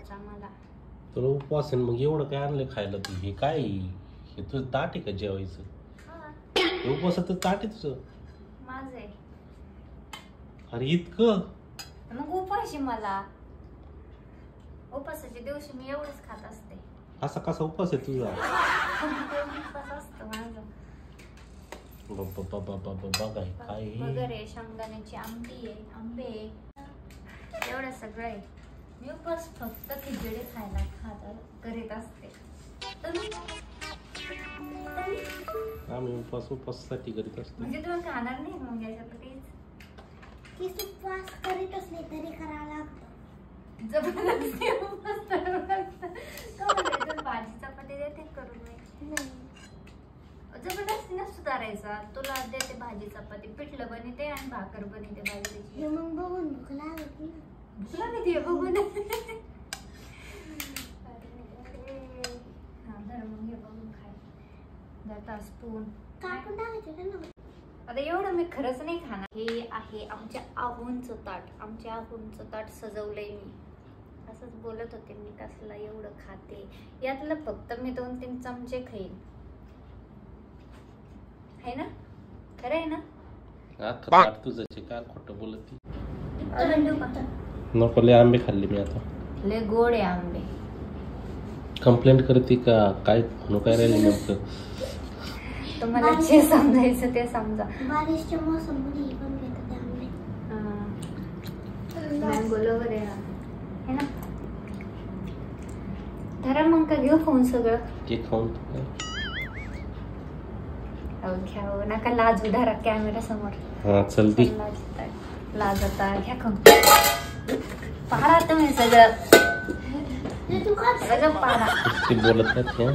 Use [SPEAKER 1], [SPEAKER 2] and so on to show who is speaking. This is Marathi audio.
[SPEAKER 1] उपवास आम्हाला.
[SPEAKER 2] तुला उपवास आहे मग एवढं काय आणलं खायला तू? हे काय हे तुझं ताट आहे का जेवायचं? उपवासाचं ताट आहे तुझं?
[SPEAKER 1] माझं आहे.
[SPEAKER 2] अरे इतकं
[SPEAKER 1] मग उपवास आहे मला. उपवासाच्या दिवशी मी एवढंच खात असते.
[SPEAKER 2] असा कसा उपवास आहे तुझा?
[SPEAKER 1] उपवास असतो माझा.
[SPEAKER 2] बघा काय
[SPEAKER 1] वगैरे शेंगदाण्याची आमटी आहे, आंबे आहे, एवढं सगळं आहे. मी उपवास फक्त खिचडी खायला करीत असते.
[SPEAKER 2] आम्ही उपवासासाठी करीत असतो.
[SPEAKER 1] म्हणजे तुम्ही खाणार नाही मग याच्यात
[SPEAKER 3] तीच उपवास करीतच नाही तरी करावं लागतं.
[SPEAKER 1] जबरदस्ती उपवास करावं लागतं. भाजी चपाती देते करून मी. जबरदस्ती नसतो करायचा. तुला देते भाजी चपाती, पिठलं बनते आणि भाकर बनते बाजरीची.
[SPEAKER 3] मग बघून भूक लागत ना.
[SPEAKER 1] भूक लागते बघून. मग हे बघून खाय. जाता स्पून
[SPEAKER 3] कापून टाकायचं ना.
[SPEAKER 1] आता एवढं मी खरंच नाही खाणार. हे आहे आमच्या आहूंचं ताट. आमच्या आहूंचं ताट सजवलंय मी. असंच बोलत होते मी कसलं एवढं खाते. यातलं फक्त मी 2-3 चमचे खाईन. आहे ना? खरं आहे ना?
[SPEAKER 2] तुझं काय खोटं बोलत ती?
[SPEAKER 1] नको
[SPEAKER 2] नको, लय आंबे खाल्ले मी आता.
[SPEAKER 1] लय गोड आहे आंबे.
[SPEAKER 2] कंप्लेंट करते का काय? म्हणू काय राहिले नेमकं?
[SPEAKER 1] तुम्हाला जे समजायचं ते समजा.
[SPEAKER 3] बारिशच्या मौसम मध्ये पण येतात आंबे.
[SPEAKER 1] मँगो लवर आहे ना? धरा मग का घेऊ खाऊन सगळं?
[SPEAKER 2] ते खाऊन
[SPEAKER 1] घ्या नका लाजू. धरा कॅमेरा समोर.
[SPEAKER 2] हा चल दी.
[SPEAKER 1] लाजता घ्या खाऊन. पाडा तुम्ही सगळं. सगळं पाडा.
[SPEAKER 2] बोलत नाही.